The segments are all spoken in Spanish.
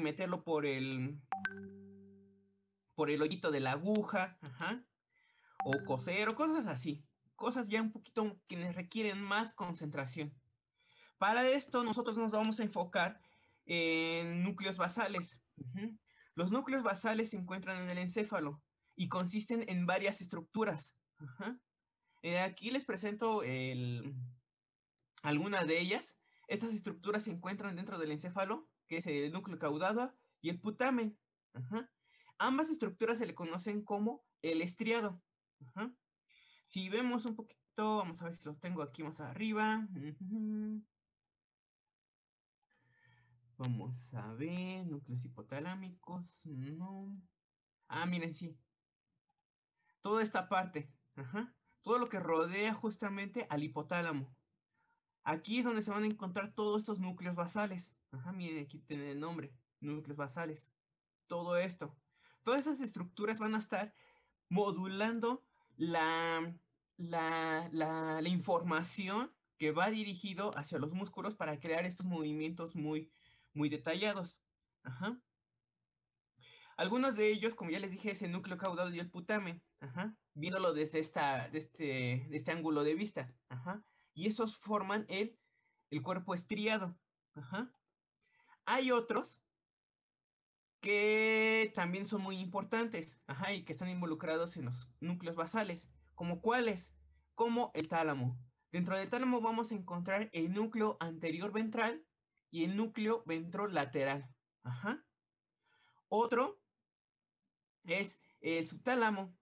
meterlo por el hoyito de la aguja, ajá, o coser, o cosas así. Cosas ya un poquito que requieren más concentración. Para esto nosotros nos vamos a enfocar en núcleos basales. Ujú. Los núcleos basales se encuentran en el encéfalo y consisten en varias estructuras. Ajá. Aquí les presento algunas de ellas. Estas estructuras se encuentran dentro del encéfalo, que es el núcleo caudado y el putamen. Ajá. Ambas estructuras se le conocen como el estriado. Ajá. Si vemos un poquito, vamos a ver si lo tengo aquí más arriba. Vamos a ver, núcleos hipotalámicos, no. Ah, miren, sí. Toda esta parte, ajá. Todo lo que rodea justamente al hipotálamo. Aquí es donde se van a encontrar todos estos núcleos basales. Ajá, miren, aquí tiene el nombre, núcleos basales. Todo esto. Todas esas estructuras van a estar modulando la información que va dirigido hacia los músculos para crear estos movimientos muy, muy detallados. Ajá. Algunos de ellos, como ya les dije, es el núcleo caudado y el putamen, ajá, viéndolo desde de este ángulo de vista. Ajá, y esos forman el cuerpo estriado. Ajá. Hay otros que también son muy importantes, ajá, y que están involucrados en los núcleos basales. ¿Como cuáles? Como el tálamo. Dentro del tálamo vamos a encontrar el núcleo anterior ventral y el núcleo ventrolateral. Ajá. Otro es el subtálamo,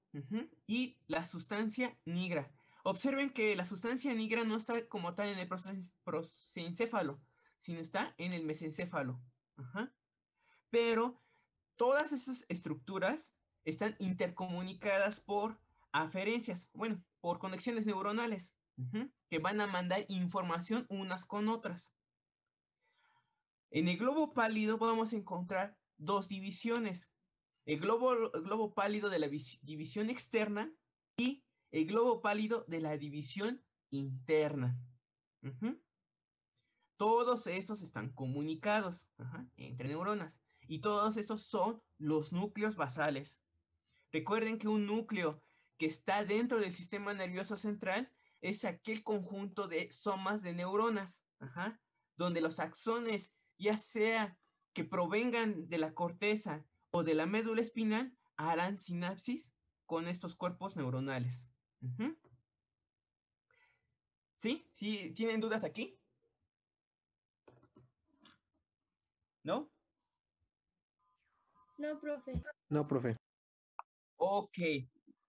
y la sustancia nigra. Observen que la sustancia nigra no está como tal en el prosencéfalo, sino está en el mesencéfalo. Ajá. Pero todas esas estructuras están intercomunicadas por aferencias, bueno, por conexiones neuronales, que van a mandar información unas con otras. En el globo pálido vamos a encontrar dos divisiones. El globo pálido de la división externa y el globo pálido de la división interna. Ujú. Todos estos están comunicados, ajá, entre neuronas y todos esos son los núcleos basales. Recuerden que un núcleo que está dentro del sistema nervioso central es aquel conjunto de somas de neuronas, ajá, donde los axones, ya sea que provengan de la corteza o de la médula espinal, harán sinapsis con estos cuerpos neuronales. Ujú. ¿Sí? ¿Sí? ¿Tienen dudas aquí? ¿No? No, profe. No, profe. Ok,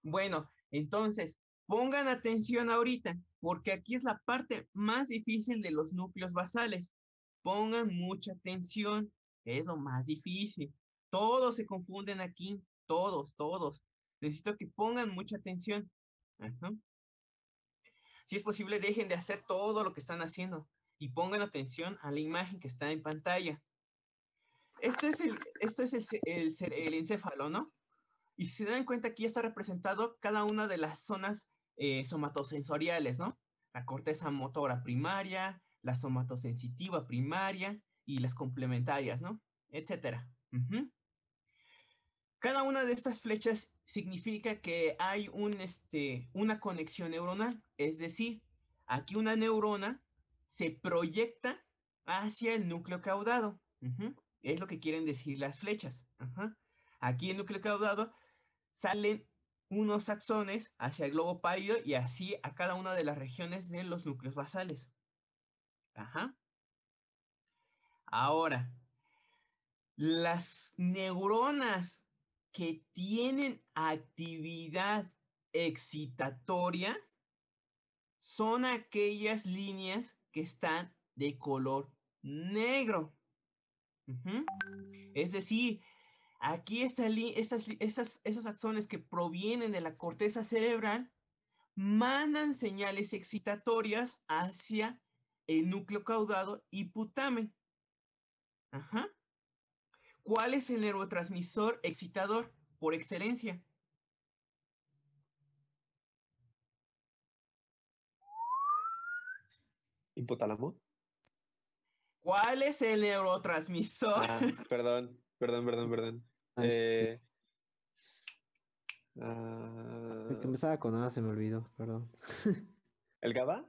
bueno, entonces pongan atención ahorita, porque aquí es la parte más difícil de los núcleos basales. Pongan mucha atención, es lo más difícil. Todos se confunden aquí, todos, todos. Necesito que pongan mucha atención. Ajá. Si es posible, dejen de hacer todo lo que están haciendo y pongan atención a la imagen que está en pantalla. Esto es el encéfalo, ¿no? Y si se dan cuenta, aquí ya está representado cada una de las zonas somatosensoriales, ¿no? La corteza motora primaria, la somatosensitiva primaria y las complementarias, ¿no? Etcétera. Ujú. Cada una de estas flechas significa que hay una conexión neuronal, es decir, aquí una neurona se proyecta hacia el núcleo caudado. Ujú. Es lo que quieren decir las flechas. Ajá. Aquí el núcleo caudado salen unos axones hacia el globo pálido y así a cada una de las regiones de los núcleos basales. Ajá. Ahora, las neuronas que tienen actividad excitatoria son aquellas líneas que están de color negro. Ujú. Es decir, aquí esos axones que provienen de la corteza cerebral mandan señales excitatorias hacia el núcleo caudado y putamen. Ajá. ¿Cuál es el neurotransmisor excitador por excelencia? ¿Hipotálamo? ¿Cuál es el neurotransmisor? Perdón. Ah, Eh, el que ah, empezaba con A se me olvidó, perdón. ¿El GABA?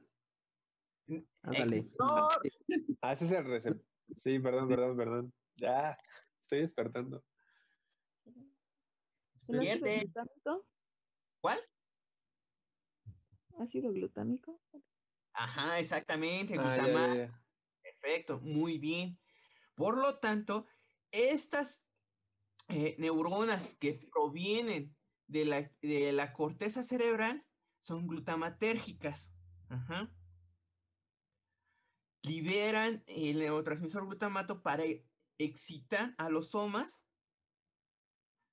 Ándale. Excitor. Ese es el receptor. Sí, perdón. Ya, estoy despertando. ¿El ácido Despierte. glutámico? ¿Cuál? ¿Ácido glutámico? Ajá, exactamente, Ya. glutamato. Perfecto, muy bien. Por lo tanto, estas neuronas que provienen de la corteza cerebral son glutamatérgicas. Ajá. Liberan el neurotransmisor glutamato para excitar a los somas,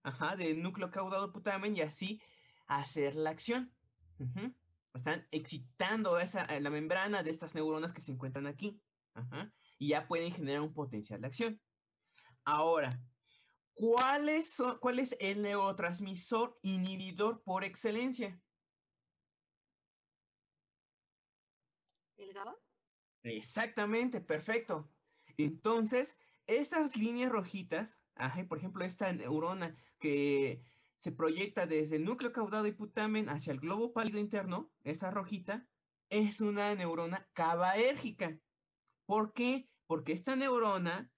ajá, del núcleo caudado putamen y así hacer la acción. Ujú. Están excitando la membrana de estas neuronas que se encuentran aquí. Ajá. Y ya pueden generar un potencial de acción. Ahora, ¿cuál es el neurotransmisor inhibidor por excelencia? ¿El GABA? Exactamente, perfecto. Entonces, estas líneas rojitas, ajá, por ejemplo, esta neurona que se proyecta desde el núcleo caudado y putamen hacia el globo pálido interno, esa rojita, es una neurona GABAérgica. ¿Por qué? Porque esta neurona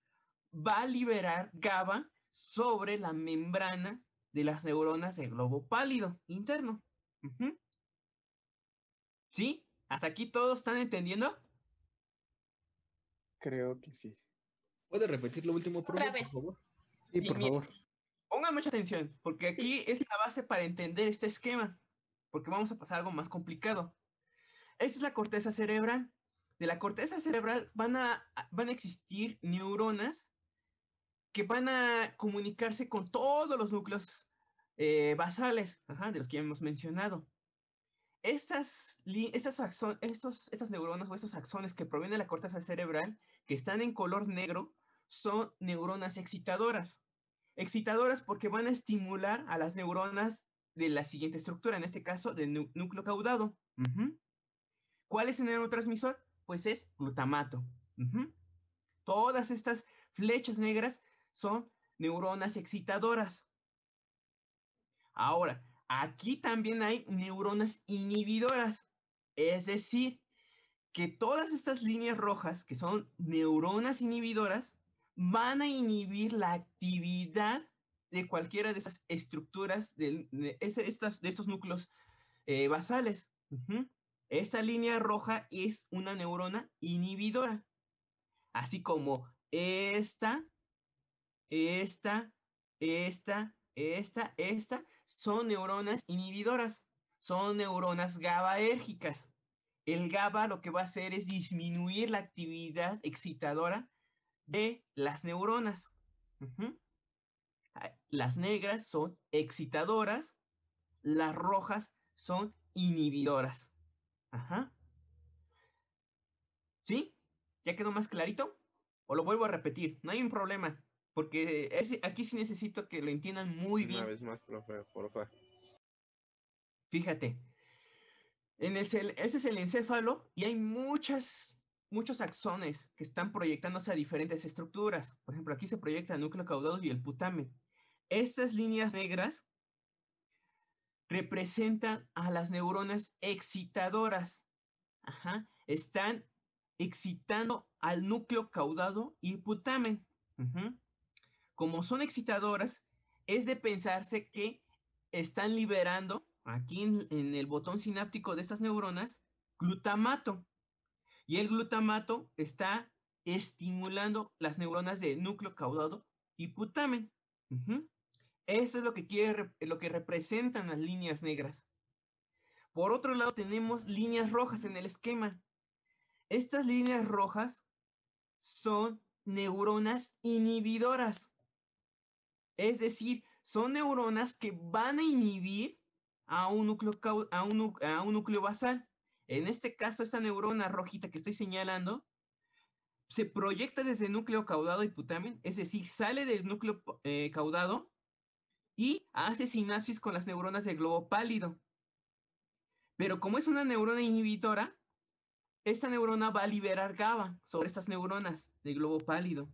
va a liberar GABA sobre la membrana de las neuronas del globo pálido interno. Ujú. ¿Sí? ¿Hasta aquí todos están entendiendo? Creo que sí. ¿Puede repetir lo último, profe, Otra por vez. favor? Sí, Sí, por mira, favor. pongan mucha atención, porque aquí es la base para entender este esquema, porque vamos a pasar a algo más complicado. Esta es la corteza cerebral. De la corteza cerebral van a existir neuronas que van a comunicarse con todos los núcleos basales, ajá, de los que ya hemos mencionado. Estas neuronas o estos axones que provienen de la corteza cerebral, que están en color negro, son neuronas excitadoras. Excitadoras porque van a estimular a las neuronas de la siguiente estructura, en este caso del núcleo caudado. Ujú. ¿Cuál es el neurotransmisor? Pues es glutamato. Ujú. Todas estas flechas negras son neuronas excitadoras. Ahora, aquí también hay neuronas inhibidoras. Es decir, que todas estas líneas rojas, que son neuronas inhibidoras, van a inhibir la actividad de cualquiera de esas estructuras de estos núcleos basales. Ujú. Esta línea roja es una neurona inhibidora, así como esta, esta, son neuronas inhibidoras, son neuronas GABAérgicas. El GABA lo que va a hacer es disminuir la actividad excitadora de las neuronas. Ujú. Las negras son excitadoras, las rojas son inhibidoras. Ajá. ¿Sí? ¿Ya quedó más clarito? ¿O lo vuelvo a repetir? No hay un problema, porque aquí sí necesito que lo entiendan muy Una bien. vez más, profe, porfa. Fíjate, ese es el encéfalo y hay muchos axones que están proyectándose a diferentes estructuras. Por ejemplo, aquí se proyecta el núcleo caudado y el putamen. Estas líneas negras representan a las neuronas excitadoras. Ajá. Están excitando al núcleo caudado y putamen. Ujú. Como son excitadoras, es de pensarse que están liberando aquí en el botón sináptico de estas neuronas glutamato. Y el glutamato está estimulando las neuronas de núcleo caudado y putamen. Ujú. Eso es lo que representan las líneas negras. Por otro lado, tenemos líneas rojas en el esquema. Estas líneas rojas son neuronas inhibidoras. Es decir, son neuronas que van a inhibir a un núcleo basal. En este caso, esta neurona rojita que estoy señalando se proyecta desde el núcleo caudado y putamen, es decir, sale del núcleo caudado y hace sinapsis con las neuronas del globo pálido. Pero como es una neurona inhibidora, esta neurona va a liberar GABA sobre estas neuronas de globo pálido.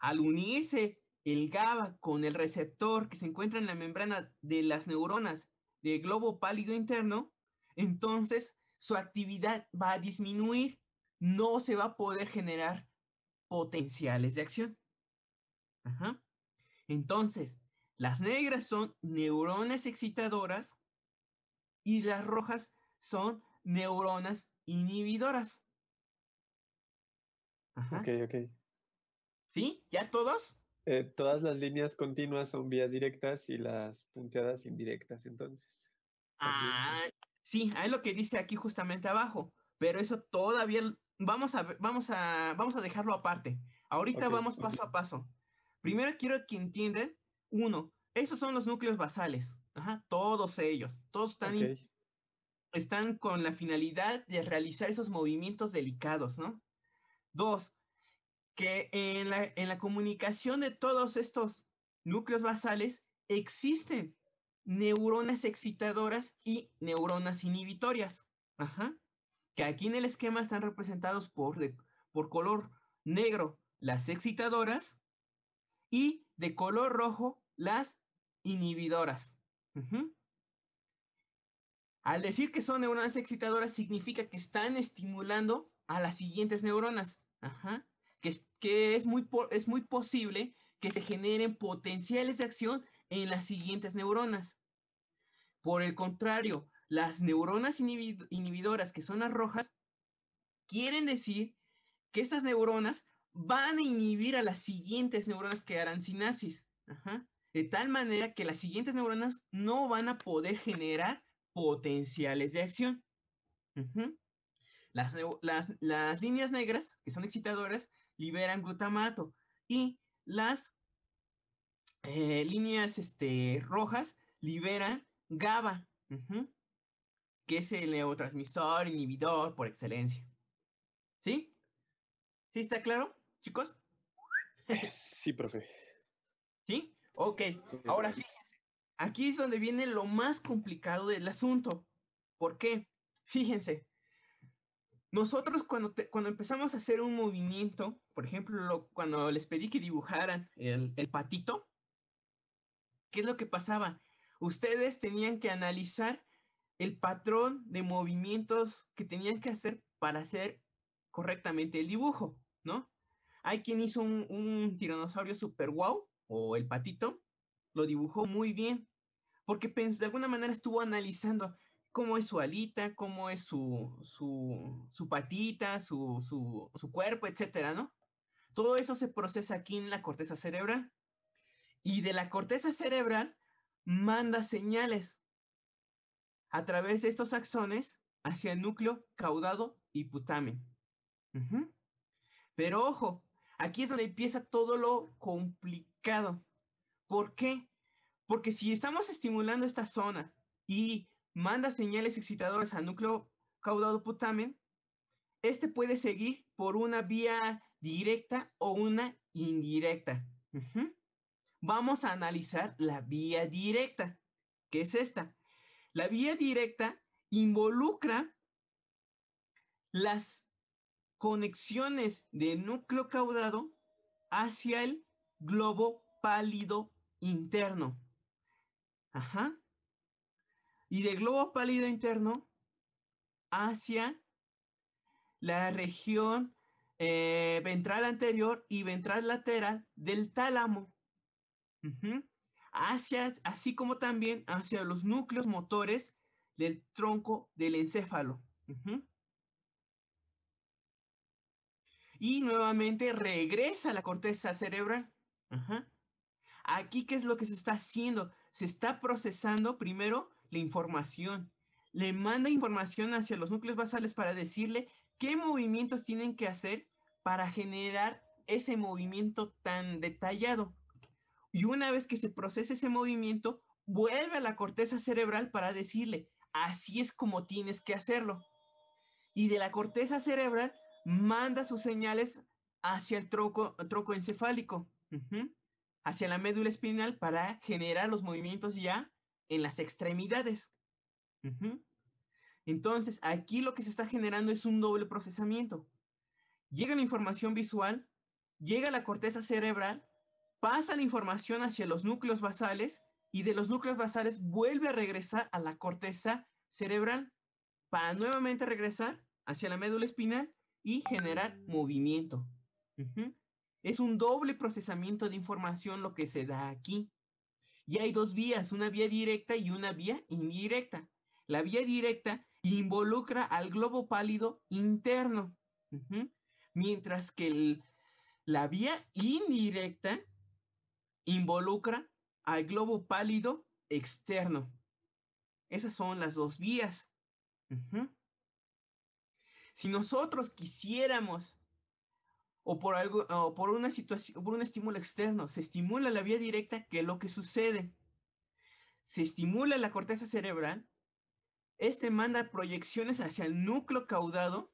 Al unirse el GABA con el receptor que se encuentra en la membrana de las neuronas del globo pálido interno, entonces su actividad va a disminuir, no se va a poder generar potenciales de acción. Ajá. Entonces, las negras son neuronas excitadoras y las rojas son neuronas inhibidoras. Ajá. Ok. ¿Sí? ¿Ya todos? Todas las líneas continuas son vías directas y las punteadas indirectas, entonces. También. Sí, es lo que dice aquí justamente abajo, pero eso todavía vamos a dejarlo aparte. Ahorita Ok, vamos paso a paso. Primero quiero que entiendan, uno, esos son los núcleos basales. Ajá, todos ellos, todos están con la finalidad de realizar esos movimientos delicados, ¿no? Dos, que en la comunicación de todos estos núcleos basales existen neuronas excitadoras y neuronas inhibitorias. Ajá. Que aquí en el esquema están representados por color negro las excitadoras y de color rojo las inhibidoras. Ujú. Al decir que son neuronas excitadoras significa que están estimulando a las siguientes neuronas. Ajá. Que es muy posible que se generen potenciales de acción en las siguientes neuronas. Por el contrario, las neuronas inhibidoras, que son las rojas, quieren decir que estas neuronas van a inhibir a las siguientes neuronas que harán sinapsis. Ajá. De tal manera que las siguientes neuronas no van a poder generar potenciales de acción. Uh-huh. Las líneas negras, que son excitadoras, liberan glutamato y las líneas rojas liberan GABA, uh-huh, que es el neurotransmisor inhibidor por excelencia. ¿Sí? ¿Sí está claro, chicos? Sí, profe. ¿Sí? Ok, ahora fíjense, aquí es donde viene lo más complicado del asunto. ¿Por qué? Fíjense, nosotros cuando empezamos a hacer un movimiento, por ejemplo, cuando les pedí que dibujaran el patito, ¿qué es lo que pasaba? Ustedes tenían que analizar el patrón de movimientos que tenían que hacer para hacer correctamente el dibujo, ¿no? Hay quien hizo un tiranosaurio super wow, o el patito, lo dibujó muy bien, porque de alguna manera estuvo analizando cómo es su alita, cómo es su patita, su cuerpo, etcétera, ¿no? Todo eso se procesa aquí en la corteza cerebral. Y de la corteza cerebral manda señales a través de estos axones hacia el núcleo caudado y putamen. Uh-huh. Pero ojo, aquí es donde empieza todo lo complicado. ¿Por qué? Porque si estamos estimulando esta zona y manda señales excitadoras al núcleo caudado putamen, este puede seguir por una vía directa o una indirecta. Uh-huh. Vamos a analizar la vía directa, que es esta. La vía directa involucra las conexiones del núcleo caudado hacia el globo pálido interno. Ajá. Y del globo pálido interno hacia la región ventral anterior y ventral lateral del tálamo. Uh-huh. Así como también hacia los núcleos motores del tronco del encéfalo. Uh-huh. Y nuevamente regresa a la corteza cerebral. Uh-huh. Aquí, ¿qué es lo que se está haciendo? Se está procesando primero la información. Le manda información hacia los núcleos basales para decirle qué movimientos tienen que hacer para generar ese movimiento tan detallado. Y una vez que se procesa ese movimiento, vuelve a la corteza cerebral para decirle, así es como tienes que hacerlo. Y de la corteza cerebral manda sus señales hacia el tronco encefálico, uh-huh, hacia la médula espinal para generar los movimientos ya en las extremidades. Uh-huh. Entonces, aquí lo que se está generando es un doble procesamiento. Llega la información visual, llega a la corteza cerebral, pasa la información hacia los núcleos basales y de los núcleos basales vuelve a regresar a la corteza cerebral para nuevamente regresar hacia la médula espinal y generar movimiento. Es un doble procesamiento de información lo que se da aquí. Y hay dos vías, una vía directa y una vía indirecta. La vía directa involucra al globo pálido interno, mientras que la vía indirecta involucra al globo pálido externo. Esas son las dos vías. Si nosotros quisiéramos, o por una situación, por un estímulo externo, se estimula la vía directa, ¿qué es lo que sucede? Se estimula la corteza cerebral, este manda proyecciones hacia el núcleo caudado,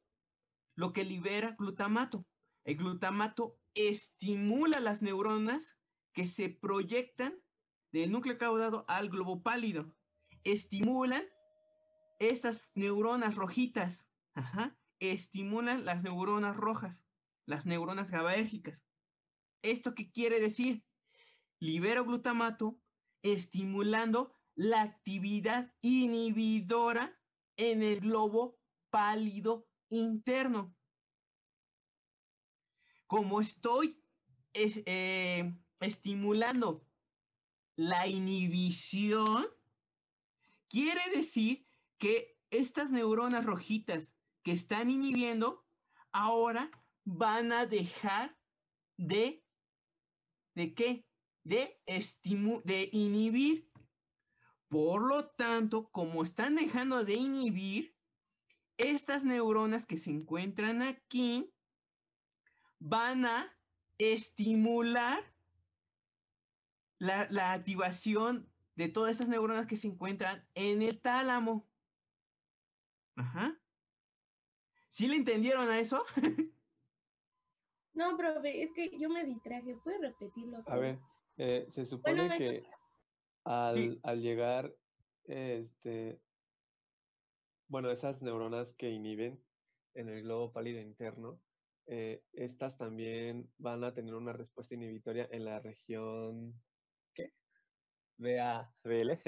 lo que libera glutamato. El glutamato estimula las neuronas que se proyectan del núcleo caudado al globo pálido. Estimulan estas neuronas rojitas. Estimulan las neuronas rojas, las neuronas GABAérgicas. ¿Esto qué quiere decir? Libera glutamato estimulando la actividad inhibidora en el globo pálido interno. Como estoy estimulando la inhibición, quiere decir que estas neuronas rojitas que están inhibiendo ahora van a dejar ¿de qué? De inhibir. Por lo tanto, como están dejando de inhibir, estas neuronas que se encuentran aquí van a estimular la activación de todas estas neuronas que se encuentran en el tálamo. ¿Sí le entendieron a eso? No, profe, es que yo me distraje. ¿Puede repetirlo todo? A ver, se supone Bueno, que Sí. al llegar, bueno, esas neuronas que inhiben en el globo pálido interno, estas también van a tener una respuesta inhibitoria en la región, ¿qué? VABL.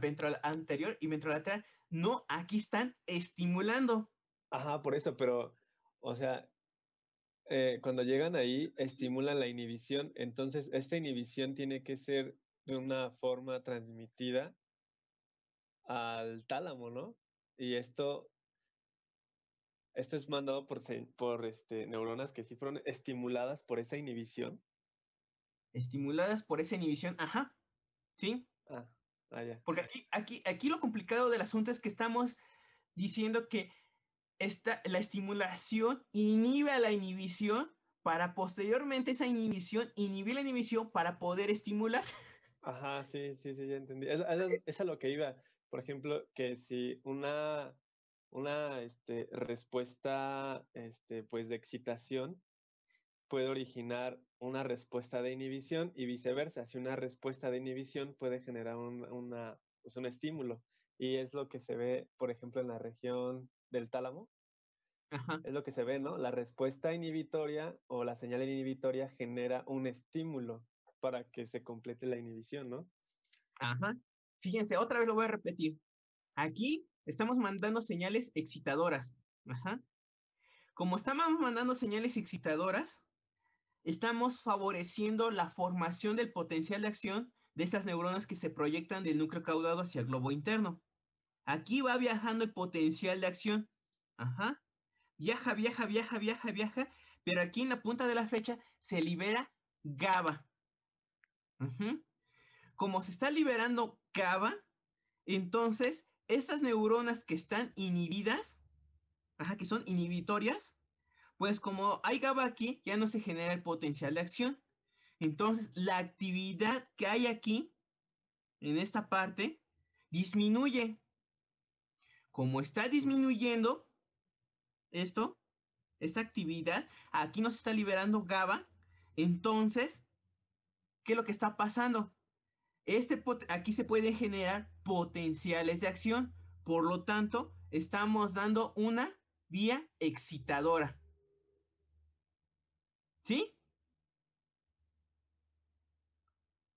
Ventral anterior y ventrolateral. No, aquí están estimulando. Ajá, por eso, pero, o sea, cuando llegan ahí, estimulan la inhibición, entonces esta inhibición tiene que ser de una forma transmitida al tálamo, ¿no? Y esto es mandado por neuronas que sí fueron estimuladas por esa inhibición. Estimuladas por esa inhibición, ¿sí? Ya. Porque aquí lo complicado del asunto es que estamos diciendo que la estimulación inhibe a la inhibición para posteriormente esa inhibición inhibir la inhibición para poder estimular. Ajá, sí, ya entendí. Es a lo que iba. Por ejemplo, que si una respuesta pues de excitación puede originar una respuesta de inhibición y viceversa. Si una respuesta de inhibición puede generar pues un estímulo. Y es lo que se ve, por ejemplo, en la región del tálamo. Es lo que se ve, ¿no? La respuesta inhibitoria o la señal inhibitoria genera un estímulo para que se complete la inhibición, ¿no? Fíjense, otra vez lo voy a repetir. Aquí estamos mandando señales excitadoras. Como estamos mandando señales excitadoras, estamos favoreciendo la formación del potencial de acción de estas neuronas que se proyectan del núcleo caudado hacia el globo interno. Aquí va viajando el potencial de acción. Viaja, pero aquí en la punta de la flecha se libera GABA. Como se está liberando GABA, entonces estas neuronas que están inhibidas, que son inhibitorias, pues como hay GABA aquí, ya no se genera el potencial de acción. Entonces la actividad que hay aquí, en esta parte, disminuye. Como está disminuyendo esta actividad, aquí nos está liberando GABA, entonces, ¿qué es lo que está pasando? Aquí se pueden generar potenciales de acción, por lo tanto, estamos dando una vía excitadora. ¿Sí?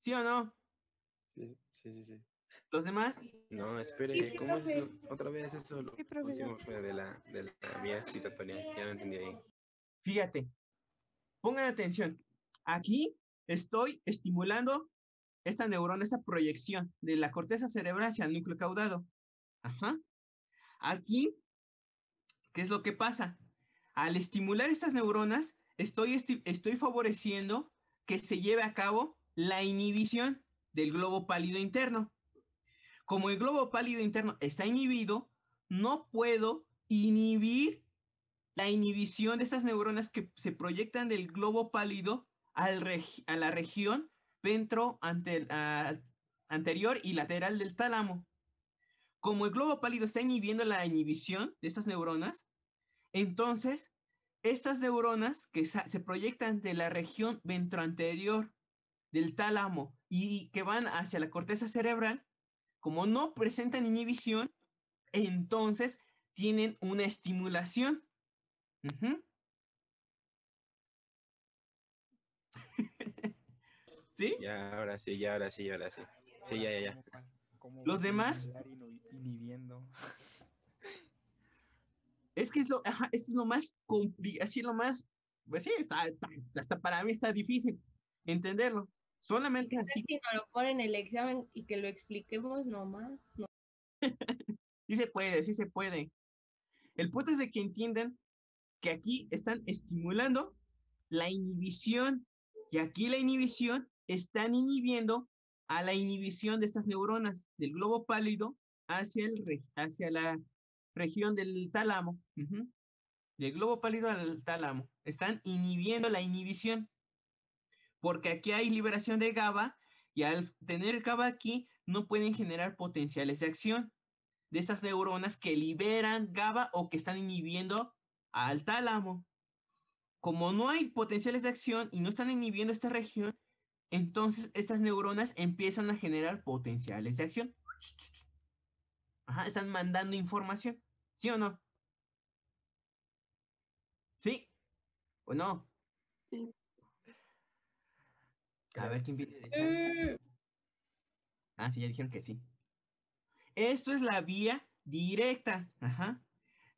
¿Sí o no? Sí, sí, sí, sí. ¿Los demás? No, Sí, espere, sí, ¿cómo es profe. eso? Otra vez eso lo Sí, profesor. último fue de la vía excitatoria. Ya no entendí ahí. Fíjate, pongan atención. Aquí estoy estimulando esta neurona, esta proyección de la corteza cerebral hacia el núcleo caudado. Ajá. Aquí, ¿qué es lo que pasa? Al estimular estas neuronas, estoy favoreciendo que se lleve a cabo la inhibición del globo pálido interno. Como el globo pálido interno está inhibido, no puedo inhibir la inhibición de estas neuronas que se proyectan del globo pálido a la región anterior y lateral del tálamo. Como el globo pálido está inhibiendo la inhibición de estas neuronas, entonces estas neuronas que se proyectan de la región ventroanterior del tálamo y que van hacia la corteza cerebral, como no presentan inhibición, entonces tienen una estimulación. Ujú. ¿Sí? Ya, ahora sí, ya, ahora sí, ahora sí. Sí, ya, ya, ya. ¿Cómo Los vas a demás, estimular inhibiendo? es que eso, ajá, esto es lo más complicado, así lo más, pues sí, hasta para mí está difícil entenderlo. ¿Y Solamente qué tal así, si nos lo ponen en el examen y que lo expliquemos nomás? No. sí se puede, sí se puede. El punto es de que entiendan que aquí están estimulando la inhibición y aquí la inhibición están inhibiendo a la inhibición de estas neuronas del globo pálido hacia la región del tálamo. Ujú. Del globo pálido al tálamo. Están inhibiendo la inhibición porque aquí hay liberación de GABA y al tener GABA aquí no pueden generar potenciales de acción de esas neuronas que liberan GABA o que están inhibiendo al tálamo. Como no hay potenciales de acción y no están inhibiendo esta región, entonces estas neuronas empiezan a generar potenciales de acción. Ajá, están mandando información. ¿Sí o no? ¿Sí o no? Sí. A ver quién viene de Chale. Mm, Ah, sí, ya dijeron que sí. Esto es la vía directa. Ajá.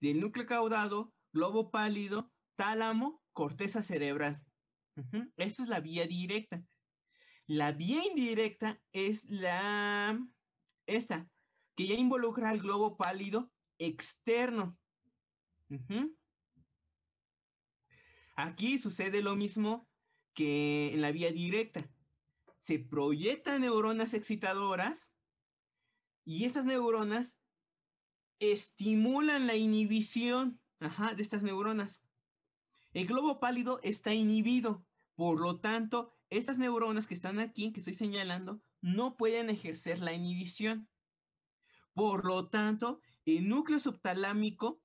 Del núcleo caudado, globo pálido, tálamo, corteza cerebral. Ujú. Esto es la vía directa. La vía indirecta es esta, que ya involucra al globo pálido externo. Ujú. Aquí sucede lo mismo que en la vía directa. Se proyectan neuronas excitadoras y estas neuronas estimulan la inhibición, ajá, de estas neuronas. El globo pálido está inhibido, por lo tanto, estas neuronas que están aquí, que estoy señalando, no pueden ejercer la inhibición. Por lo tanto, el núcleo subtalámico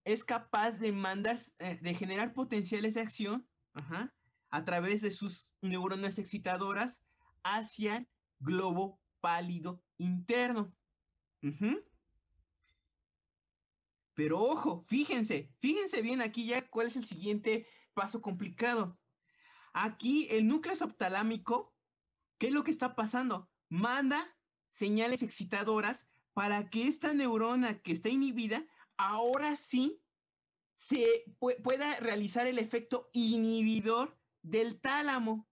es capaz de de generar potenciales de acción, ajá, a través de sus neuronas excitadoras hacia el globo pálido interno. Ujú. Pero ojo, fíjense bien aquí ya cuál es el siguiente paso complicado. Aquí el núcleo subtalámico, ¿qué es lo que está pasando? Manda señales excitadoras para que esta neurona que está inhibida ahora sí pueda realizar el efecto inhibidor del tálamo.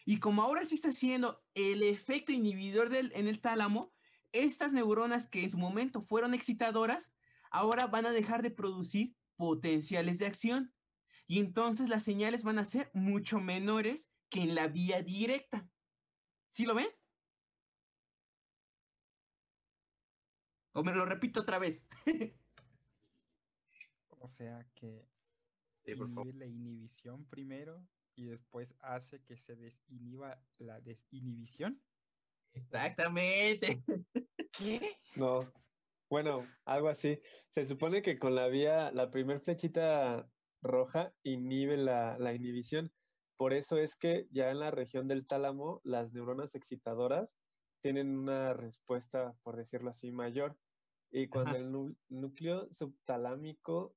Y como ahora sí está haciendo el efecto inhibidor en el tálamo, estas neuronas que en su momento fueron excitadoras, ahora van a dejar de producir potenciales de acción. Y entonces las señales van a ser mucho menores que en la vía directa. ¿Sí lo ven? O me lo repito otra vez. O sea que Sí, por favor. inhibe la inhibición primero y después hace que se desinhiba la desinhibición. Exactamente. ¿Qué? No, bueno, algo así. Se supone que con la primer flechita roja inhibe la inhibición. Por eso es que ya en la región del tálamo, las neuronas excitadoras tienen una respuesta, por decirlo así, mayor. Y cuando Ajá. el núcleo subtalámico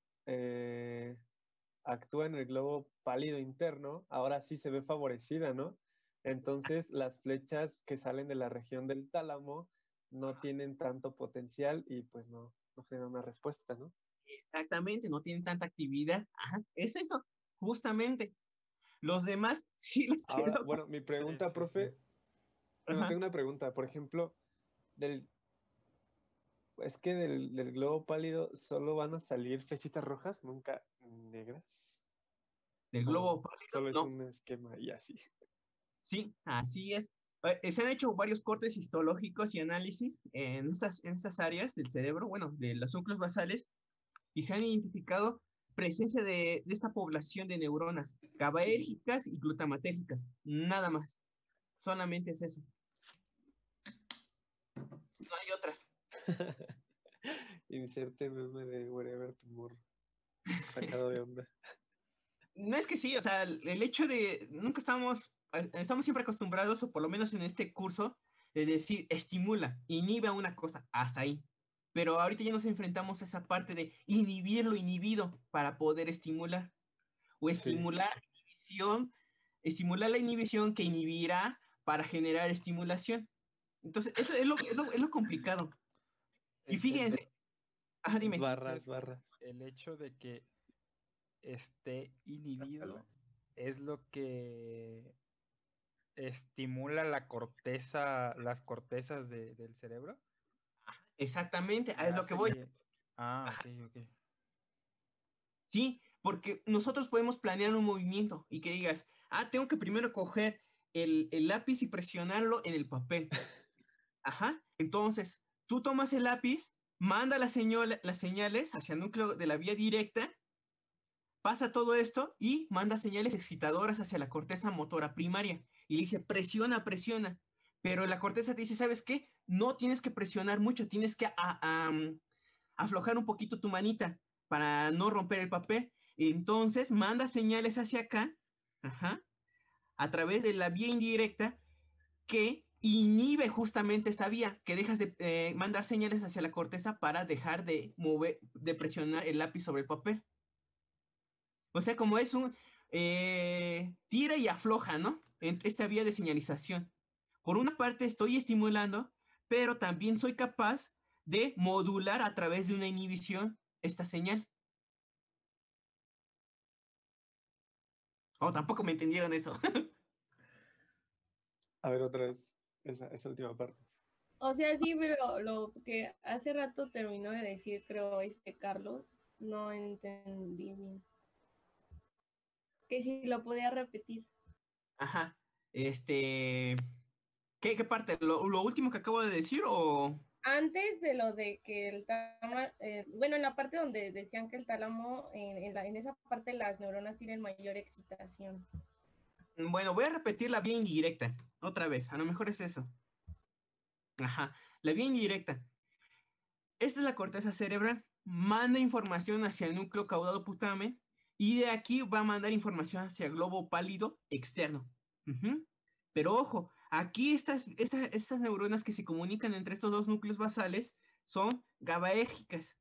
actúa en el globo pálido interno, ahora sí se ve favorecida, ¿no? Entonces las flechas que salen de la región del tálamo no tienen tanto potencial y pues no generan una respuesta, ¿no? Exactamente, no tienen tanta actividad. Ajá, es eso, justamente. Los demás sí les Ahora, quedó. bueno, mi Sí, pregunta, sí, sí. profe, bueno, Ajá. tengo una pregunta, por ejemplo, del, es que del globo pálido solo van a salir flechitas rojas, nunca negras, Del o globo pálido, solo es no. un esquema y así. Sí, así es. Se han hecho varios cortes histológicos y análisis en estas áreas del cerebro, bueno, de los núcleos basales, y se han identificado presencia de esta población de neuronas GABAérgicas y glutamatérgicas. Nada más. Solamente es eso. No hay otras. Inserte meme de Wherever Tomorrow, sacado de onda. No es que sí, o sea, el hecho de nunca estamos siempre acostumbrados, o por lo menos en este curso, de decir estimula, inhibe a una cosa, hasta ahí. Pero ahorita ya nos enfrentamos a esa parte de inhibir lo inhibido para poder estimular. O Sí. estimular la inhibición que inhibirá para generar estimulación. Entonces, eso es lo complicado. Y El fíjense, ajá, dime. Barras. el hecho de que esté inhibido es lo que estimula las cortezas del cerebro. Exactamente, Que es lo que hace voy. que... Ah, ok, ok. Sí, porque nosotros podemos planear un movimiento y que digas, tengo que primero coger el lápiz y presionarlo en el papel. Ajá, entonces tú tomas el lápiz, manda las señales hacia el núcleo de la vía directa, pasa todo esto y manda señales excitadoras hacia la corteza motora primaria. Y le dice, presiona, presiona. Pero la corteza te dice, ¿sabes qué? No tienes que presionar mucho, tienes que aflojar un poquito tu manita para no romper el papel. Entonces manda señales hacia acá, ajá, a través de la vía indirecta que inhibe justamente esta vía, que dejas de mandar señales hacia la corteza para dejar de mover, de presionar el lápiz sobre el papel. O sea, como es un tira y afloja, ¿no? En esta vía de señalización. Por una parte estoy estimulando, pero también soy capaz de modular a través de una inhibición esta señal. Oh, tampoco me entendieron eso. A ver, otra vez, esa última parte. O sea, sí, pero lo que hace rato terminó de decir, creo, Carlos, no entendí bien. Que si lo podía repetir. Ajá. ¿Qué parte? ¿Lo último que acabo de decir o...? Antes de lo de que el tálamo, bueno, en la parte donde decían que el tálamo, en esa parte las neuronas tienen mayor excitación. Bueno, voy a repetir la vía indirecta. Otra vez, a lo mejor es eso. Ajá. La vía indirecta. Esta es la corteza cerebral. Manda información hacia el núcleo caudado putamen y de aquí va a mandar información hacia el globo pálido externo. Ujú. Pero ojo, aquí estas neuronas que se comunican entre estos dos núcleos basales son GABAérgicas.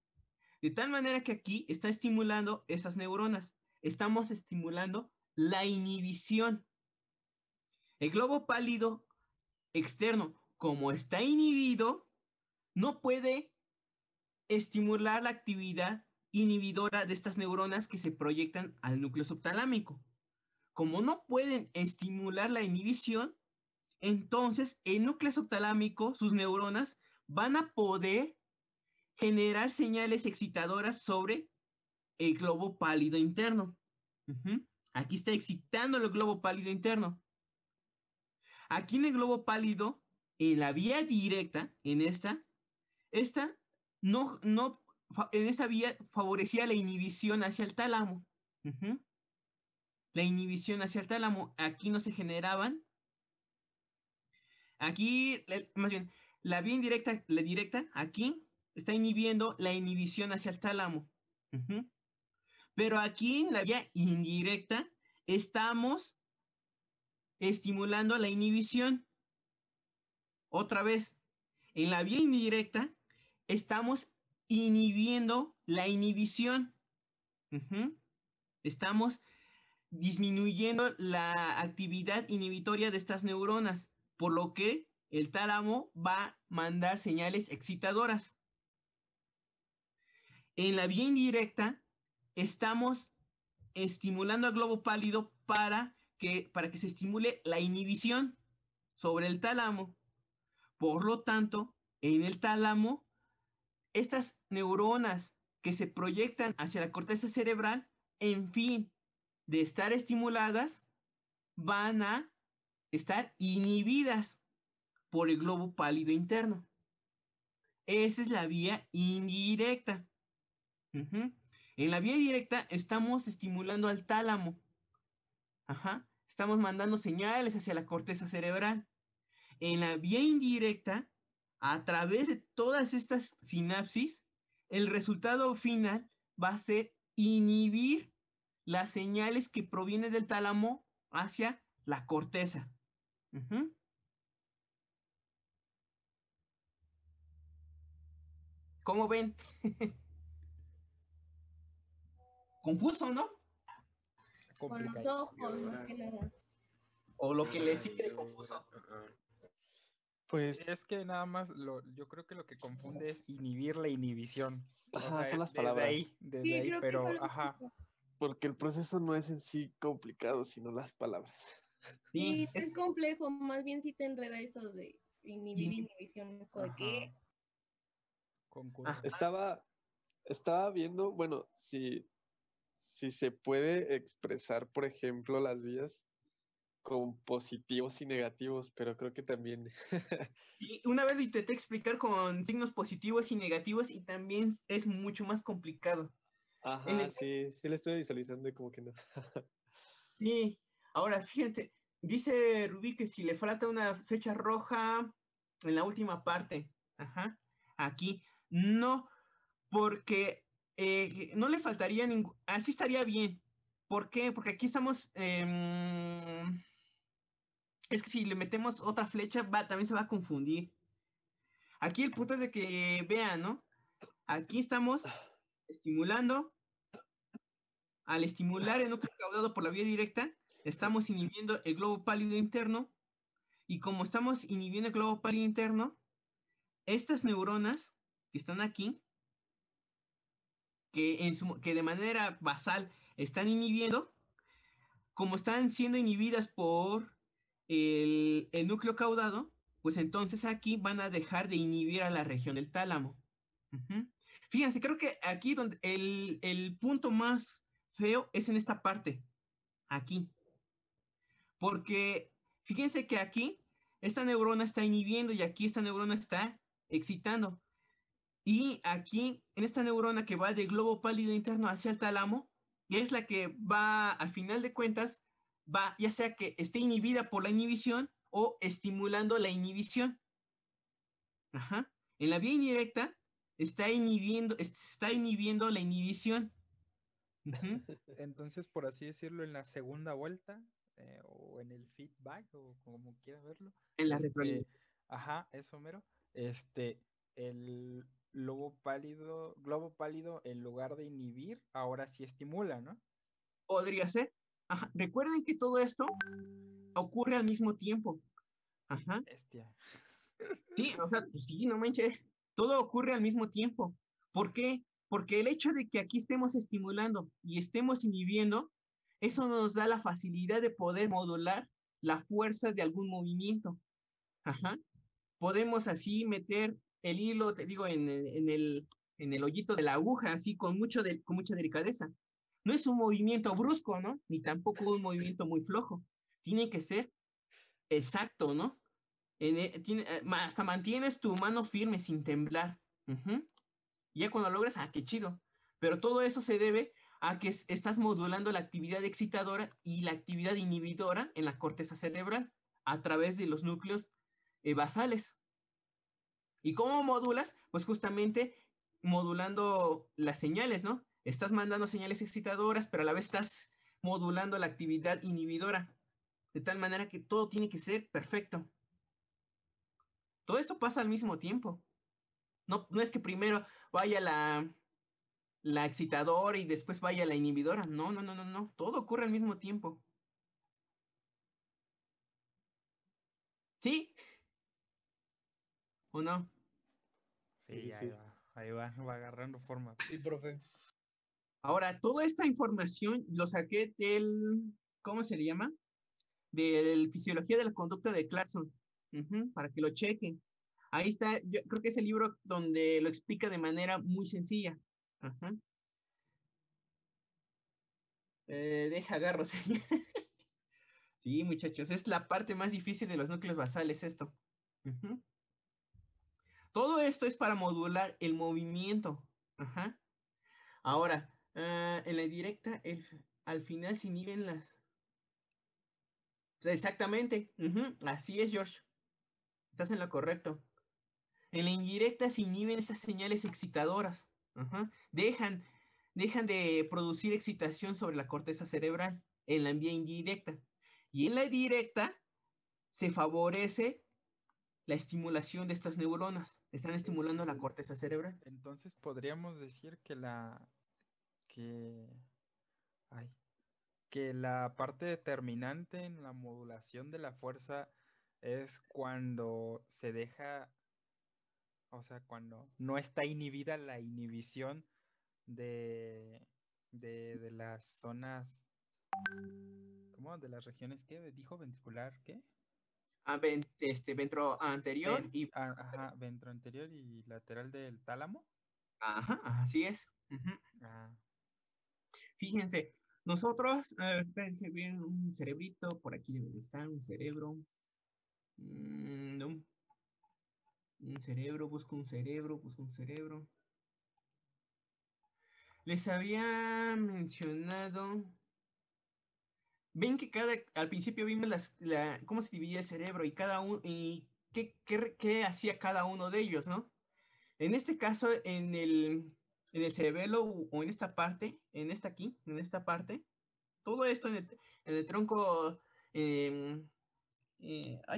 De tal manera que aquí está estimulando esas neuronas. Estamos estimulando la inhibición. El globo pálido externo, como está inhibido, no puede estimular la actividad inhibidora de estas neuronas que se proyectan al núcleo subtalámico. Como no pueden estimular la inhibición, entonces el núcleo subtalámico, sus neuronas, van a poder generar señales excitadoras sobre el globo pálido interno. Aquí está excitando el globo pálido interno. Aquí en el globo pálido, en la vía directa, en esta no, en esta vía favorecía la inhibición hacia el tálamo. La inhibición hacia el tálamo. Aquí no se generaban. Aquí, más bien, la vía indirecta, la directa, aquí está inhibiendo la inhibición hacia el tálamo. Pero aquí en la vía indirecta estamos estimulando la inhibición. Otra vez, en la vía indirecta estamos inhibiendo la inhibición. Estamos disminuyendo la actividad inhibitoria de estas neuronas, por lo que el tálamo va a mandar señales excitadoras. En la vía indirecta, estamos estimulando al globo pálido para que se estimule la inhibición sobre el tálamo. Por lo tanto, en el tálamo, estas neuronas que se proyectan hacia la corteza cerebral, en fin de estar estimuladas, van a estar inhibidas por el globo pálido interno. Esa es la vía indirecta. En la vía directa estamos estimulando al tálamo. Estamos mandando señales hacia la corteza cerebral. En la vía indirecta, a través de todas estas sinapsis, el resultado final va a ser inhibir las señales que provienen del tálamo hacia la corteza. ¿Cómo ven? Confuso, ¿no? Con los Complicado. ojos, más que nada. O lo que les sigue de confuso. Pues, Es que nada más, yo creo que lo que confunde es inhibir la inhibición. O ajá, sea, son las desde palabras. ahí, desde Sí, ahí, creo que pero, es algo ajá. justo. Porque el proceso no es en sí complicado, sino las palabras. Sí, es complejo, más bien si te enreda eso de inhibir inhibición, es como de Ajá. qué. Concurso. Estaba viendo, bueno, si se puede expresar, por ejemplo, las vías con positivos y negativos, pero creo que también Y una vez lo intenté explicar con signos positivos y negativos y también es mucho más complicado. ajá, sí le estoy visualizando y como que no. Sí, ahora fíjate, dice Rubí que si le falta una fecha roja en la última parte, aquí, no, porque no le faltaría ningún, así estaría bien. ¿Por qué? Porque aquí estamos, es que si le metemos otra flecha, también se va a confundir. Aquí el punto es de que vean, ¿no? Aquí estamos estimulando. Al estimular el núcleo caudado por la vía directa, estamos inhibiendo el globo pálido interno. Y como estamos inhibiendo el globo pálido interno, estas neuronas que están aquí, que de manera basal están inhibiendo, como están siendo inhibidas por el núcleo caudado, pues entonces aquí van a dejar de inhibir a la región del tálamo. Fíjense, creo que aquí donde el punto más feo es en esta parte, aquí. Porque fíjense que aquí esta neurona está inhibiendo y aquí esta neurona está excitando. Y aquí, en esta neurona que va del globo pálido interno hacia el tálamo, que es la que va, al final de cuentas, va ya sea que esté inhibida por la inhibición o estimulando la inhibición. En la vía indirecta está inhibiendo la inhibición. Entonces, por así decirlo, en la segunda vuelta, o en el feedback, o como quieras verlo, En la retroalimentación. ajá, eso mero, el globo pálido, en lugar de inhibir, ahora sí estimula, ¿no? Podría ser. Recuerden que todo esto ocurre al mismo tiempo. Bestia. Sí, o sea, pues sí, no manches. Todo ocurre al mismo tiempo. ¿Por qué? Porque el hecho de que aquí estemos estimulando y estemos inhibiendo, eso nos da la facilidad de poder modular la fuerza de algún movimiento. Podemos así meter el hilo, te digo, en el hoyito de la aguja, así con mucha delicadeza. No es un movimiento brusco, ¿no? Ni tampoco un movimiento muy flojo. Tiene que ser exacto, ¿no? Hasta mantienes tu mano firme sin temblar. Y ya cuando logras, qué chido. Pero todo eso se debe a que estás modulando la actividad excitadora y la actividad inhibidora en la corteza cerebral a través de los núcleos basales. ¿Y cómo modulas? Pues justamente modulando las señales, ¿no? Estás mandando señales excitadoras, pero a la vez estás modulando la actividad inhibidora. De tal manera que todo tiene que ser perfecto. Todo esto pasa al mismo tiempo. No, no es que primero vaya la excitadora y después vaya la inhibidora. No, no, no, no, no. Todo ocurre al mismo tiempo. ¿Sí? ¿O no? Sí, Sí, ahí sí. va, ahí va agarrando forma. Sí, profe. Ahora, toda esta información lo saqué del, ¿cómo se le llama? De Fisiología de la Conducta de Clarkson, para que lo chequen. Ahí está, yo creo que es el libro donde lo explica de manera muy sencilla. Ajá. Deja agarro, señor. Sí, muchachos, es la parte más difícil de los núcleos basales esto. Ujú. Todo esto es para modular el movimiento. Ajá. Ahora, en la directa, al final se inhiben las... Exactamente. Así es, George. Estás en lo correcto. En la indirecta se inhiben estas señales excitadoras. Ajá. Dejan de producir excitación sobre la corteza cerebral en la vía indirecta. Y en la directa se favorece la estimulación de estas neuronas. Están estimulando la corteza cerebral. Entonces podríamos decir que, ay, que la parte determinante en la modulación de la fuerza es cuando se deja, o sea, cuando no está inhibida la inhibición de, de las zonas, ¿cómo? De las regiones, ¿qué? ¿Dijo ventricular? ¿Qué? Ventro anterior y... Ajá, ventroanterior y lateral del tálamo. Ajá, así es. Ujú. Ah, Fíjense, nosotros, espérense bien, un cerebrito, por aquí debe de estar un cerebro. No, un cerebro, busco un cerebro, busco un cerebro. Les había mencionado. Ven que al principio vimos cómo se dividía el cerebro y cada uno y qué hacía cada uno de ellos, ¿no? En este caso, en el cerebelo o en esta parte, en esta aquí, en esta parte, todo esto en el tronco, ay,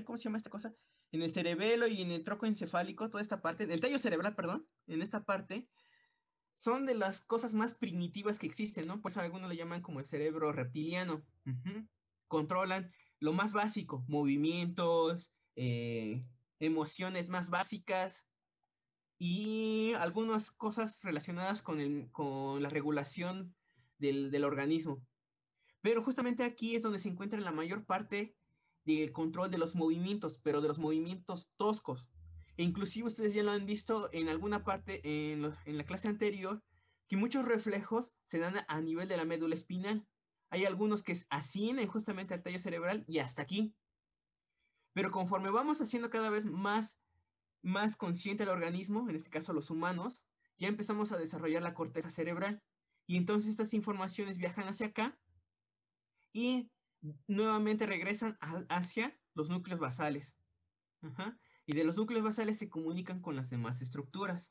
¿cómo se llama esta cosa? En el cerebelo y en el tronco encefálico, toda esta parte, en el tallo cerebral, perdón, en esta parte, son de las cosas más primitivas que existen, ¿no? Por eso algunos le llaman como el cerebro reptiliano. Controlan lo más básico, movimientos, emociones más básicas y algunas cosas relacionadas con la regulación del organismo. Pero justamente aquí es donde se encuentra la mayor parte del control de los movimientos, pero de los movimientos toscos. E inclusive ustedes ya lo han visto en alguna parte en la clase anterior, que muchos reflejos se dan a nivel de la médula espinal. Hay algunos que ascienden justamente al tallo cerebral y hasta aquí. Pero conforme vamos haciendo cada vez más consciente el organismo, en este caso los humanos, ya empezamos a desarrollar la corteza cerebral. Y entonces estas informaciones viajan hacia acá y nuevamente regresan hacia los núcleos basales. Ajá. Y de los núcleos basales se comunican con las demás estructuras.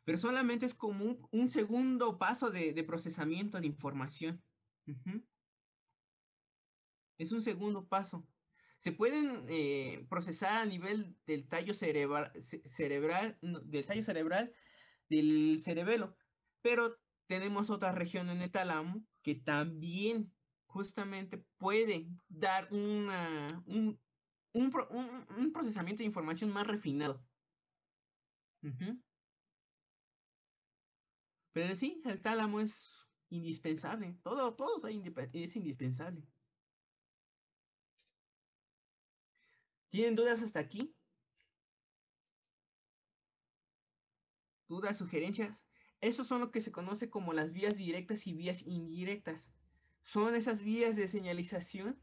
Pero solamente es como un segundo paso de procesamiento de información. Es un segundo paso. Se pueden procesar a nivel del tallo cerebral, del tallo cerebral, del cerebelo, pero tenemos otra región en el tálamo que también justamente puede dar un procesamiento de información más refinado. Pero sí, el tálamo es indispensable. Todo es indispensable. ¿Tienen dudas hasta aquí? ¿Dudas, sugerencias? Esos son lo que se conoce como las vías directas y vías indirectas. Son esas vías de señalización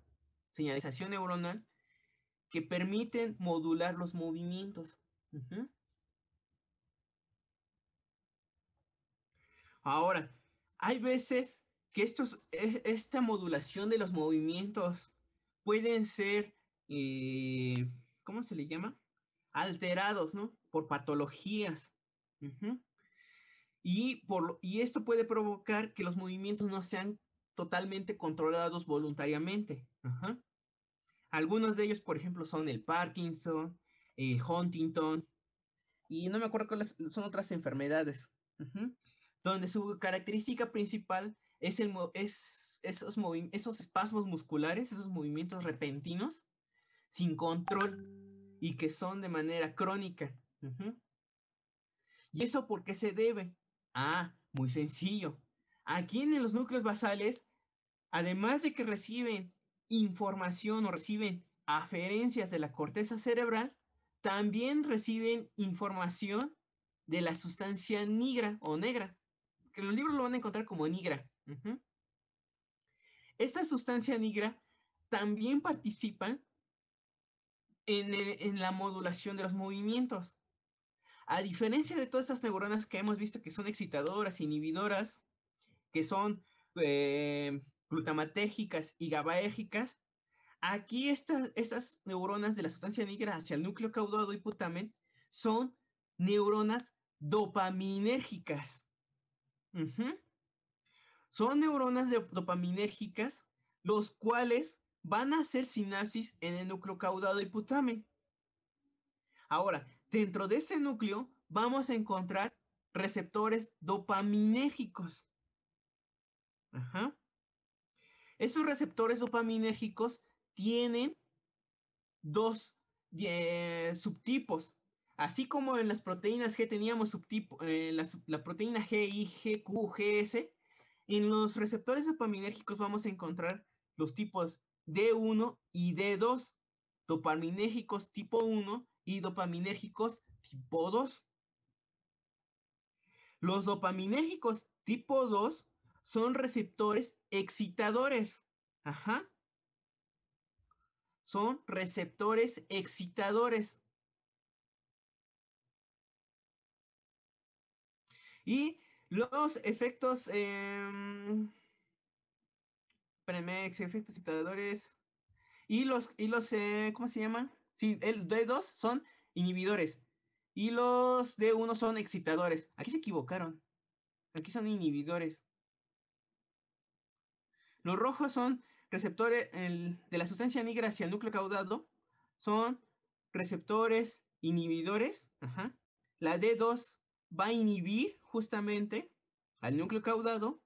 neuronal, que permiten modular los movimientos. Ahora, hay veces que esta modulación de los movimientos pueden ser, ¿cómo se le llama? Alterados, ¿no? Por patologías. Y esto puede provocar que los movimientos no sean totalmente controlados voluntariamente. Algunos de ellos, por ejemplo, son el Parkinson, el Huntington, y no me acuerdo cuáles son otras enfermedades, donde su característica principal es, esos espasmos musculares, esos movimientos repentinos, sin control, y que son de manera crónica. ¿Y eso por qué se debe? Muy sencillo. Aquí en los núcleos basales, además de que reciben información o reciben aferencias de la corteza cerebral, también reciben información de la sustancia negra o negra, que en los libros lo van a encontrar como negra. Esta sustancia negra también participa en la modulación de los movimientos. A diferencia de todas estas neuronas que hemos visto que son excitadoras, inhibidoras, que son glutamatérgicas y GABAérgicas, aquí estas neuronas de la sustancia negra hacia el núcleo caudado y putamen son neuronas dopaminérgicas. Son neuronas dopaminérgicas, los cuales van a hacer sinapsis en el núcleo caudado y putamen. Ahora, dentro de este núcleo vamos a encontrar receptores dopaminérgicos. Esos receptores dopaminérgicos tienen dos subtipos. Así como en las proteínas G teníamos subtipos, la proteína G, I, G, Q, GS, en los receptores dopaminérgicos vamos a encontrar los tipos D1 y D2, dopaminérgicos tipo 1 y dopaminérgicos tipo 2. Los dopaminérgicos tipo 2 son receptores excitadores. Son receptores excitadores. Y los efectos, efectos excitadores. Y los ¿cómo se llaman? Sí, el D2 son inhibidores. Y los D1 son excitadores. Aquí se equivocaron. Aquí son inhibidores. Los rojos son receptores de la sustancia negra hacia el núcleo caudado. Son receptores inhibidores. La D2 va a inhibir justamente al núcleo caudado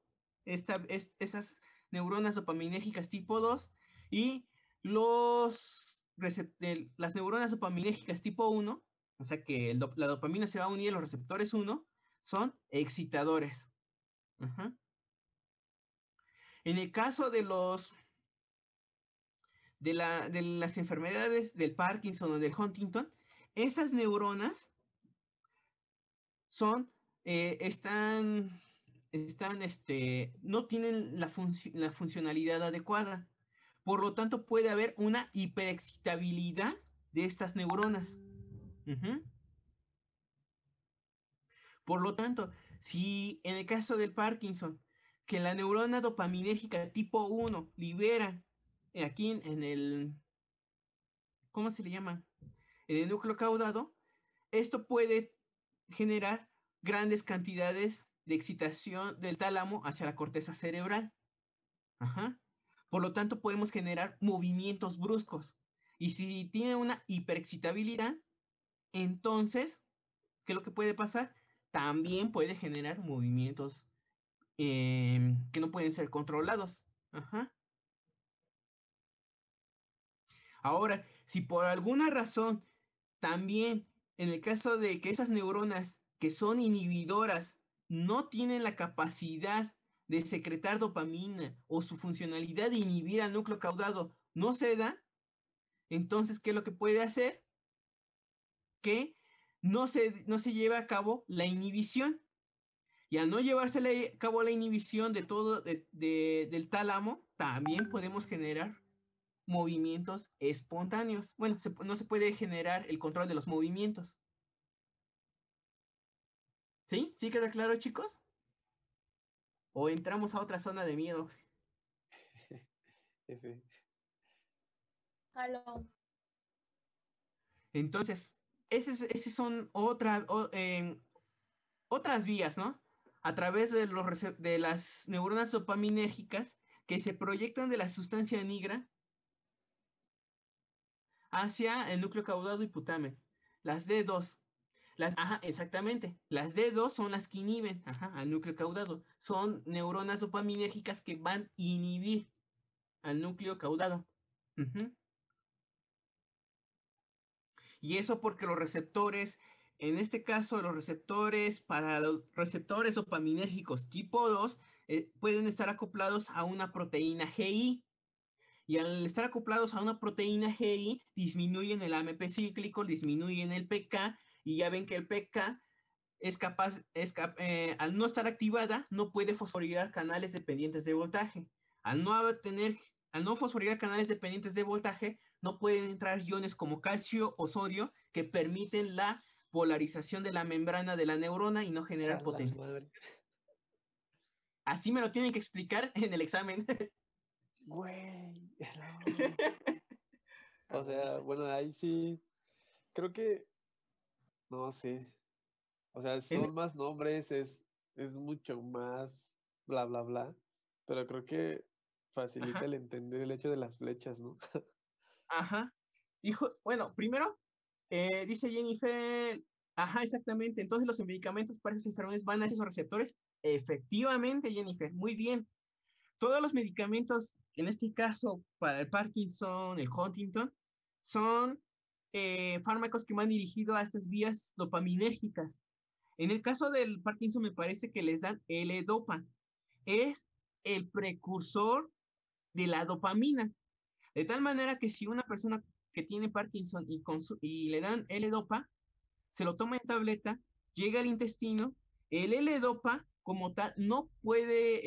esas neuronas dopaminérgicas tipo 2. Y las neuronas dopaminérgicas tipo 1, o sea que la dopamina se va a unir a los receptores 1, son excitadores. En el caso de las enfermedades del Parkinson o del Huntington, esas neuronas no tienen la funcionalidad adecuada. Por lo tanto, puede haber una hiperexcitabilidad de estas neuronas. Por lo tanto, si en el caso del Parkinson, que la neurona dopaminérgica tipo 1 libera aquí en el, ¿cómo se le llama? En el núcleo caudado, esto puede generar grandes cantidades de excitación del tálamo hacia la corteza cerebral. Por lo tanto, podemos generar movimientos bruscos. Y si tiene una hiperexcitabilidad, entonces, ¿qué es lo que puede pasar? También puede generar movimientos que no pueden ser controlados. Ahora, si por alguna razón también en el caso de que esas neuronas que son inhibidoras no tienen la capacidad de secretar dopamina o su funcionalidad de inhibir al núcleo caudado no se da, entonces, ¿qué es lo que puede hacer? Que no se lleve a cabo la inhibición. Y al no llevarse a cabo la inhibición de todo del tálamo, también podemos generar movimientos espontáneos. Bueno, no se puede generar el control de los movimientos. ¿Sí? ¿Sí queda claro, chicos? ¿O entramos a otra zona de miedo? Sí. Aló. Entonces, esas son otras vías, ¿no? A través de las neuronas dopaminérgicas que se proyectan de la sustancia negra hacia el núcleo caudado y putamen. las D2. Ajá, exactamente. Las D2 son las que inhiben al núcleo caudado. Son neuronas dopaminérgicas que van a inhibir al núcleo caudado. Y eso porque los receptores, en este caso los receptores para los receptores dopaminérgicos tipo 2, pueden estar acoplados a una proteína GI. Y al estar acoplados a una proteína GI, disminuyen el AMP cíclico, disminuyen el PK, y ya ven que el PK es capaz, al no estar activada, no puede fosforilar canales dependientes de voltaje. Al no fosforilar canales dependientes de voltaje, no pueden entrar iones como calcio o sodio que permiten la polarización de la membrana de la neurona y no generar potencia. Así me lo tienen que explicar en el examen. Güey, no. O sea, bueno, ahí sí, creo que, no sé, o sea, son más nombres, es mucho más bla, bla, bla, pero creo que facilita el entender el hecho de las flechas, ¿no? Ajá. Bueno, primero, dice Jennifer, exactamente, entonces los medicamentos para esas enfermedades van a esos receptores. Efectivamente, Jennifer, muy bien. Todos los medicamentos, en este caso para el Parkinson, el Huntington, son fármacos que van dirigidos a estas vías dopaminérgicas. En el caso del Parkinson me parece que les dan L-Dopa. Es el precursor de la dopamina. De tal manera que si una persona que tiene Parkinson y le dan L-Dopa, se lo toma en tableta, llega al intestino, el L-Dopa como tal no puede,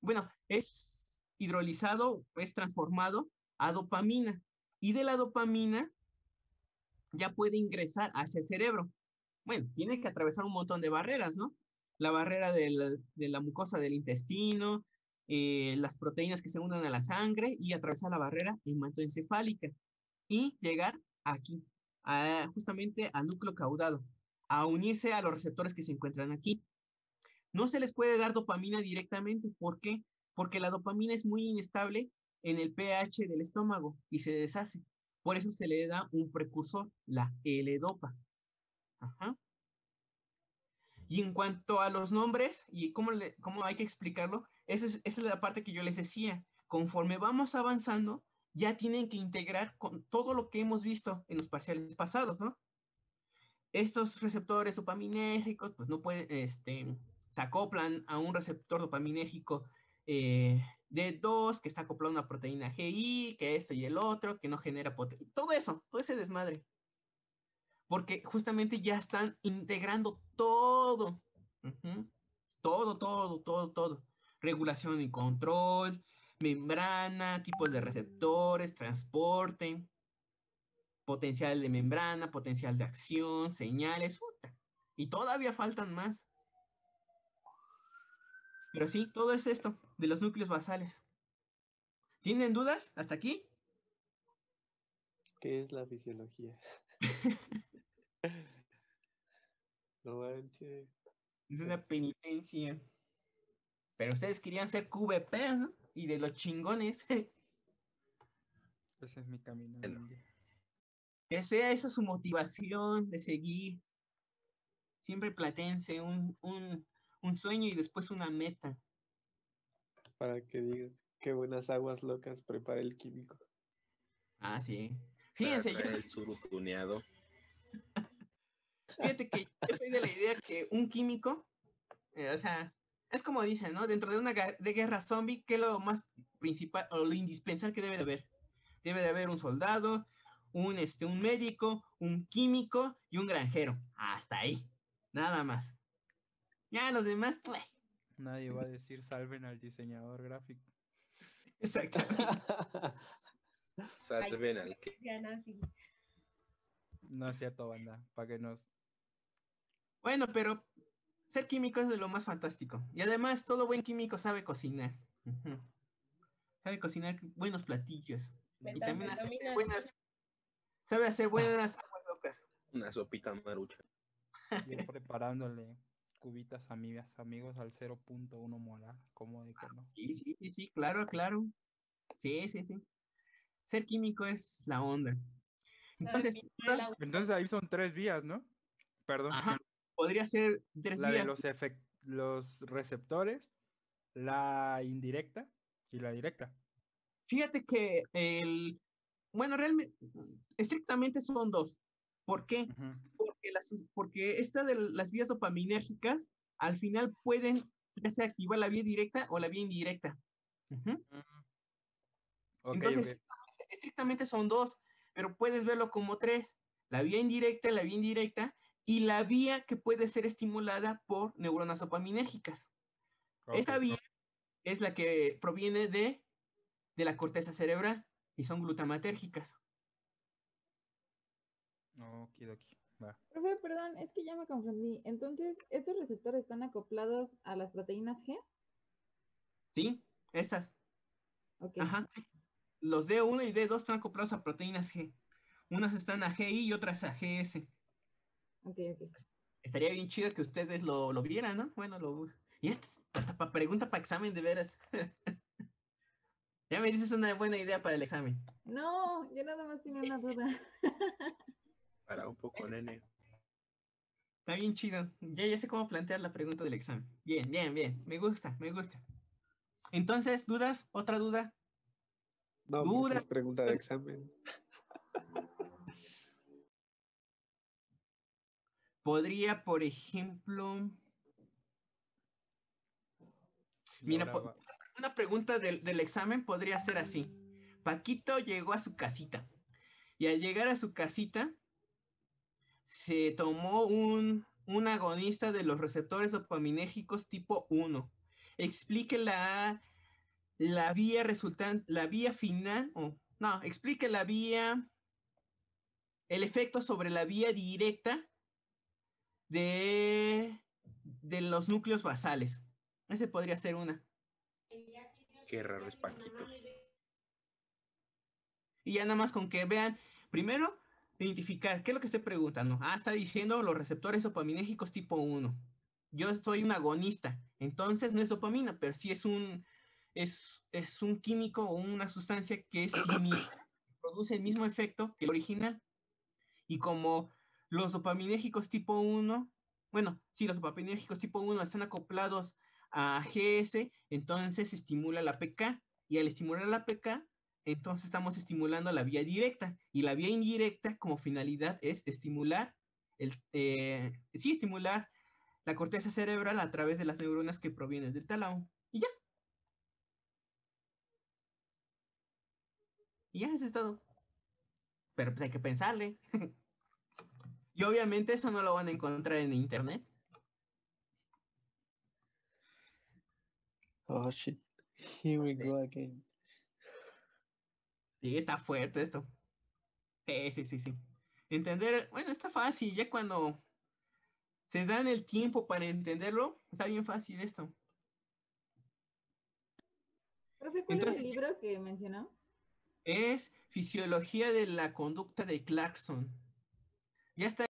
bueno, es hidrolizado, es transformado a dopamina, y de la dopamina ya puede ingresar hacia el cerebro. Bueno, tiene que atravesar un montón de barreras, ¿no? La barrera de la mucosa del intestino, las proteínas que se unen a la sangre y atravesar la barrera hematoencefálica y llegar aquí, justamente al núcleo caudado, a unirse a los receptores que se encuentran aquí. No se les puede dar dopamina directamente. ¿Por qué? Porque la dopamina es muy inestable en el pH del estómago y se deshace. Por eso se le da un precursor, la L-Dopa. Ajá. Y en cuanto a los nombres y cómo hay que explicarlo, esa es la parte que yo les decía. Conforme vamos avanzando, ya tienen que integrar con todo lo que hemos visto en los parciales pasados, ¿no? Estos receptores dopaminérgicos, pues no pueden, se acoplan a un receptor dopaminérgico D2, que está acoplado a una proteína GI, que esto y el otro, que no genera potencia. Todo eso, todo ese desmadre. Porque justamente ya están integrando todo. Todo. Regulación y control, membrana, tipos de receptores, transporte, potencial de membrana, potencial de acción, señales, y todavía faltan más. Pero sí, todo es esto, de los núcleos basales. ¿Tienen dudas hasta aquí? ¿Qué es la fisiología? No manches. Es una penitencia. Pero ustedes querían ser QVP, ¿no? Y de los chingones. Ese es mi camino. Que sea esa su motivación de seguir. Siempre platense un sueño y después una meta. Para que digan, qué buenas aguas locas prepara el químico. Ah, sí. Para Fíjense, traer el surutuneado. Fíjate que yo soy de la idea que un químico, o sea, es como dicen, ¿no? Dentro de una guerra zombie, ¿qué es lo más principal o lo indispensable que debe de haber? Debe de haber un soldado, un médico, un químico y un granjero. Hasta ahí. Nada más. Ya los demás, pues. Nadie va a decir salven al diseñador gráfico. Exactamente. Salven al que. No es cierto, banda, para que nos... Bueno, pero ser químico es de lo más fantástico. Y además, todo buen químico sabe cocinar. Sabe cocinar buenos platillos. Y también sabe hacer buenas aguas locas. Una sopita marucha. Yo preparándole cubitas a mis amigos al 0.1 molar, como de que no. Sí, claro. Sí. Ser químico es la onda. Entonces, Entonces ahí son 3 vías, ¿no? Perdón. ajá, podría ser 3 La de vías. los receptores, la indirecta y la directa. Fíjate que bueno, realmente, estrictamente son 2. ¿Por qué? Ujú. Porque esta de las vías dopaminérgicas, al final pueden ya sea activar la vía directa o la vía indirecta. Ujú. Ok, Entonces, ok. estrictamente son 2, pero puedes verlo como 3. La vía indirecta y la vía que puede ser estimulada por neuronas dopaminérgicas. Esta Ok. vía es la que proviene de la corteza cerebral y son glutamatérgicas. Okidoki, va. Profe, perdón, es que ya me confundí. Entonces, ¿estos receptores están acoplados a las proteínas G? ¿Sí? Estas. Ok, Ajá. Los D1 y D2 están acoplados a proteínas G. Unas están a GI y otras a GS. ok, ok. Estaría bien chido que ustedes lo vieran, ¿no? Bueno, y esta es hasta pregunta para examen, de veras. Ya me dices una buena idea para el examen. No, yo nada más tenía una duda. Para un poco, nene. Está bien chido. Ya sé cómo plantear la pregunta del examen. Bien, bien, bien. Me gusta, me gusta. Entonces, ¿dudas? ¿Otra duda? No, porque ¿Dudas? es pregunta de examen. Podría, por ejemplo, Y mira, ahora va. una pregunta del examen podría ser así. Paquito llegó a su casita y al llegar a su casita se tomó un agonista de los receptores dopaminérgicos tipo 1. Explique la vía resultante, la vía final, no, explique el efecto sobre la vía directa de los núcleos basales. Ese podría ser una. Qué raro es Paquito. Y ya nada más con que vean, primero, identificar qué es lo que estoy preguntando. Está diciendo los receptores dopaminérgicos tipo 1. Yo soy un agonista, entonces no es dopamina, pero sí es un químico o una sustancia que es similar, produce el mismo efecto que el original. Y como los dopaminérgicos tipo 1, bueno, si los dopaminérgicos tipo 1 están acoplados a GS, entonces se estimula la PK. Y al estimular la PK, entonces estamos estimulando la vía directa. Y la vía indirecta, como finalidad, es estimular estimular la corteza cerebral a través de las neuronas que provienen del tálamo. Y ya, eso es todo. Pero pues hay que pensarle. Y obviamente eso no lo van a encontrar en internet. Oh, shit. Here we go again. Sí, está fuerte esto. Sí. Entender, bueno, está fácil. Ya cuando se dan el tiempo para entenderlo, está bien fácil esto. Profe, ¿cuál era el Entonces, libro que mencionó? es Fisiología de la Conducta de Clarkson. Ya está